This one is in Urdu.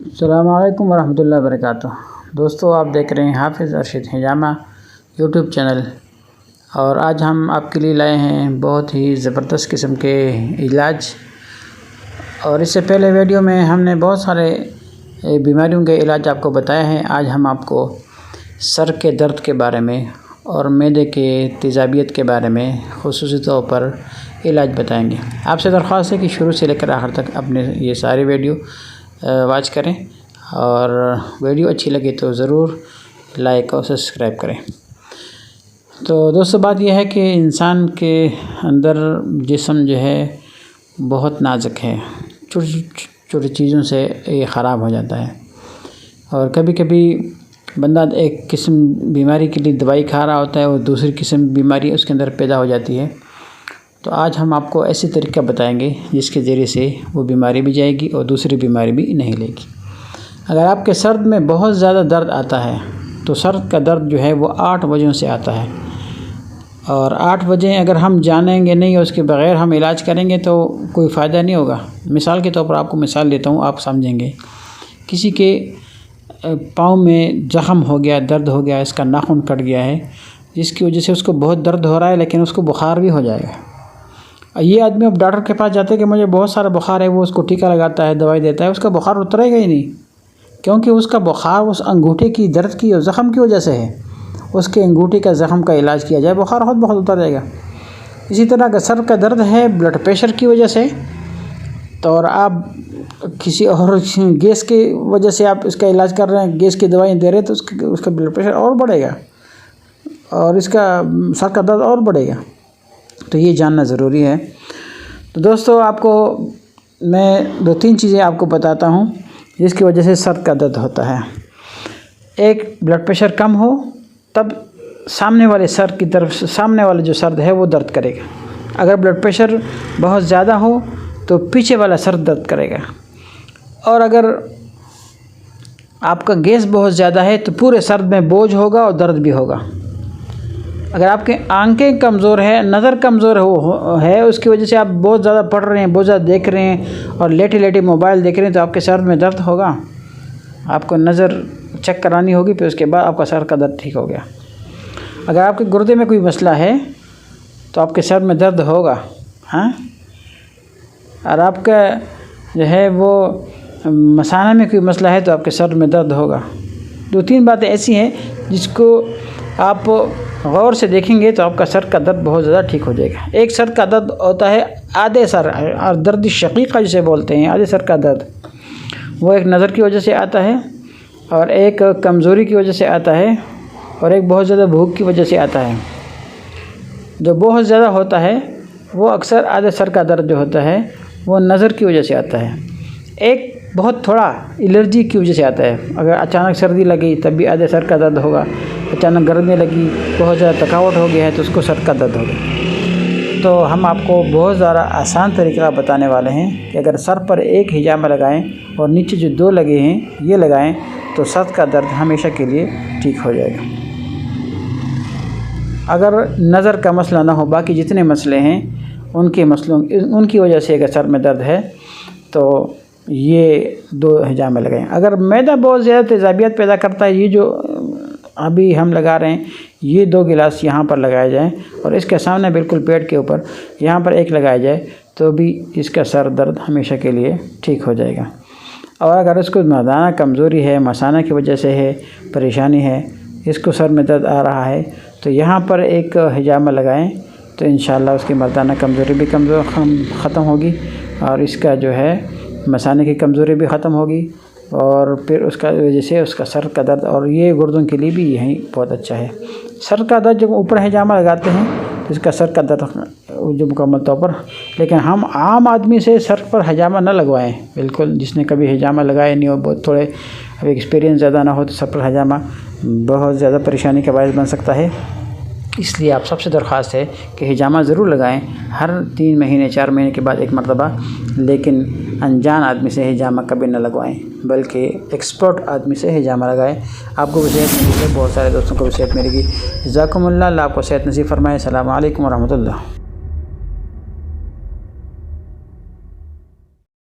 السلام علیکم ورحمۃ اللہ وبرکاتہ۔ دوستو، آپ دیکھ رہے ہیں حافظ ارشد حجامہ یوٹیوب چینل، اور آج ہم آپ کے لیے لائے ہیں بہت ہی زبردست قسم کے علاج۔ اور اس سے پہلے ویڈیو میں ہم نے بہت سارے بیماریوں کے علاج آپ کو بتایا ہے۔ آج ہم آپ کو سر کے درد کے بارے میں اور معدے کے تیزابیت کے بارے میں خصوصی طور پر علاج بتائیں گے۔ آپ سے درخواست ہے کہ شروع سے لے کر آخر تک اپنے یہ ساری ویڈیو واچ کریں، اور ویڈیو اچھی لگے تو ضرور لائک اور سبسکرائب کریں۔ تو دوستو، بات یہ ہے کہ انسان کے اندر جسم جو ہے بہت نازک ہے، چھوٹی چھوٹی چیزوں سے یہ خراب ہو جاتا ہے، اور کبھی کبھی بندہ ایک قسم بیماری کے لیے دوائی کھا رہا ہوتا ہے اور دوسری قسم بیماری اس کے اندر پیدا ہو جاتی ہے۔ تو آج ہم آپ کو ایسی طریقہ بتائیں گے جس کے ذریعے سے وہ بیماری بھی جائے گی اور دوسری بیماری بھی نہیں لے گی۔ اگر آپ کے سر میں بہت زیادہ درد آتا ہے تو سر کا درد جو ہے وہ 8 وجہوں سے آتا ہے، اور 8 وجہیں اگر ہم جانیں گے نہیں اور اس کے بغیر ہم علاج کریں گے تو کوئی فائدہ نہیں ہوگا۔ مثال کے طور پر آپ کو مثال دیتا ہوں، آپ سمجھیں گے۔ کسی کے پاؤں میں زخم ہو گیا، درد ہو گیا، اس کا ناخن کٹ گیا ہے، جس کی وجہ سے اس کو بہت درد ہو رہا ہے، لیکن اس کو بخار بھی ہو جائے گا۔ یہ آدمی اب ڈاکٹر کے پاس جاتے کہ مجھے بہت سارا بخار ہے، وہ اس کو ٹیکا لگاتا ہے، دوائی دیتا ہے، اس کا بخار اترے گا ہی نہیں، کیونکہ اس کا بخار اس انگوٹھے کی درد کی اور زخم کی وجہ سے ہے۔ اس کے انگوٹھے کا زخم کا علاج کیا جائے، بخار بہت اتر جائے گا۔ اسی طرح اگر سر کا درد ہے بلڈ پریشر کی وجہ سے، تو اور آپ کسی اور گیس کی وجہ سے آپ اس کا علاج کر رہے ہیں، گیس کی دوائیں دے رہے ہیں، تو اس کا بلڈ پریشر اور بڑھے گا اور اس کا سر کا درد اور بڑھے گا۔ تو یہ جاننا ضروری ہے۔ تو دوستو، آپ کو میں 2-3 چیزیں آپ کو بتاتا ہوں جس کی وجہ سے سر کا درد ہوتا ہے۔ ایک، بلڈ پریشر کم ہو تب سامنے والے سر کی طرف، سامنے والا جو سر ہے وہ درد کرے گا۔ اگر بلڈ پریشر بہت زیادہ ہو تو پیچھے والا سر درد کرے گا، اور اگر آپ کا گیس بہت زیادہ ہے تو پورے سر میں بوجھ ہوگا اور درد بھی ہوگا۔ اگر آپ کے آنکھیں کمزور ہے، نظر کمزور ہے، اس کی وجہ سے آپ بہت زیادہ پڑھ رہے ہیں، بہت زیادہ دیکھ رہے ہیں اور لیٹے لیٹے موبائل دیکھ رہے ہیں، تو آپ کے سر میں درد ہوگا۔ آپ کو نظر چیک کرانی ہوگی، پھر اس کے بعد آپ کا سر کا درد ٹھیک ہو گیا۔ اگر آپ کے گردے میں کوئی مسئلہ ہے تو آپ کے سر میں درد ہوگا، اور آپ کا جو ہے وہ مثانہ میں کوئی مسئلہ ہے تو آپ کے سر میں درد ہوگا۔ 2-3 باتیں ایسی ہیں جس کو آپ غور سے دیکھیں گے تو آپ کا سر کا درد بہت زیادہ ٹھیک ہو جائے گا۔ ایک، سر کا درد ہوتا ہے آدھے سر، اور درد شقیقہ جسے بولتے ہیں، آدھے سر کا درد، وہ ایک نظر کی وجہ سے آتا ہے، اور ایک کمزوری کی وجہ سے آتا ہے، اور ایک بہت زیادہ بھوک کی وجہ سے آتا ہے۔ جو بہت زیادہ ہوتا ہے وہ اکثر آدھے سر کا درد جو ہوتا ہے وہ نظر کی وجہ سے آتا ہے۔ ایک بہت تھوڑا الرجی کی وجہ سے آتا ہے، اگر اچانک سردی لگی تب بھی آدھے سر کا درد ہوگا، اچانک گرمی لگی، بہت زیادہ تھکاوٹ ہو گیا ہے تو اس کو سر کا درد ہوگا۔ تو ہم آپ کو بہت زیادہ آسان طریقہ بتانے والے ہیں کہ اگر سر پر ایک حجامہ لگائیں اور نیچے جو 2 لگے ہیں یہ لگائیں تو سر کا درد ہمیشہ کے لیے ٹھیک ہو جائے گا۔ اگر نظر کا مسئلہ نہ ہو، باقی جتنے مسئلے ہیں ان کی وجہ سے اگر سر میں درد ہے تو یہ 2 حجامہ لگائیں۔ اگر معدہ بہت زیادہ تیزابیت پیدا کرتا ہے، یہ جو ابھی ہم لگا رہے ہیں، یہ 2 گلاس یہاں پر لگائے جائیں، اور اس کے سامنے بالکل پیٹ کے اوپر یہاں پر 1 لگایا جائے تو بھی اس کا سر درد ہمیشہ کے لیے ٹھیک ہو جائے گا۔ اور اگر اس کو مردانہ کمزوری ہے، مثانہ کی وجہ سے ہے، پریشانی ہے، اس کو سر میں درد آ رہا ہے، تو یہاں پر 1 حجامہ لگائیں تو انشاءاللہ اس کی مردانہ کمزوری بھی ختم ہوگی، اور اس کا جو ہے مثانہ کی کمزوری بھی ختم ہوگی، اور پھر اس کا وجہ سے اس کا سر کا درد، اور یہ گردوں کے لیے بھی یہی بہت اچھا ہے۔ سر کا درد جب اوپر حجامہ لگاتے ہیں تو اس کا سر کا درد جو مکمل طور پر، لیکن ہم عام آدمی سے سر پر حجامہ نہ لگوائیں بالکل۔ جس نے کبھی حجامہ لگائے نہیں ہو، بہت تھوڑے ابھی ایکسپیرینس زیادہ نہ ہو، تو سر پر حجامہ بہت زیادہ پریشانی کا باعث بن سکتا ہے۔ اس لیے آپ سب سے درخواست ہے کہ حجامہ ضرور لگائیں، ہر 3 مہینے 4 مہینے کے بعد 1 مرتبہ، لیکن انجان آدمی سے حجامہ کبھی نہ لگوائیں، بلکہ ایکسپرٹ آدمی سے حجامہ لگائیں۔ آپ کو بھی صحت ملے گی، بہت سارے دوستوں کو بھی صحت ملے گی۔ جزاکم اللہ، اللہ آپ کو صحت نصیب فرمائے۔ السلام علیکم ورحمۃ اللہ۔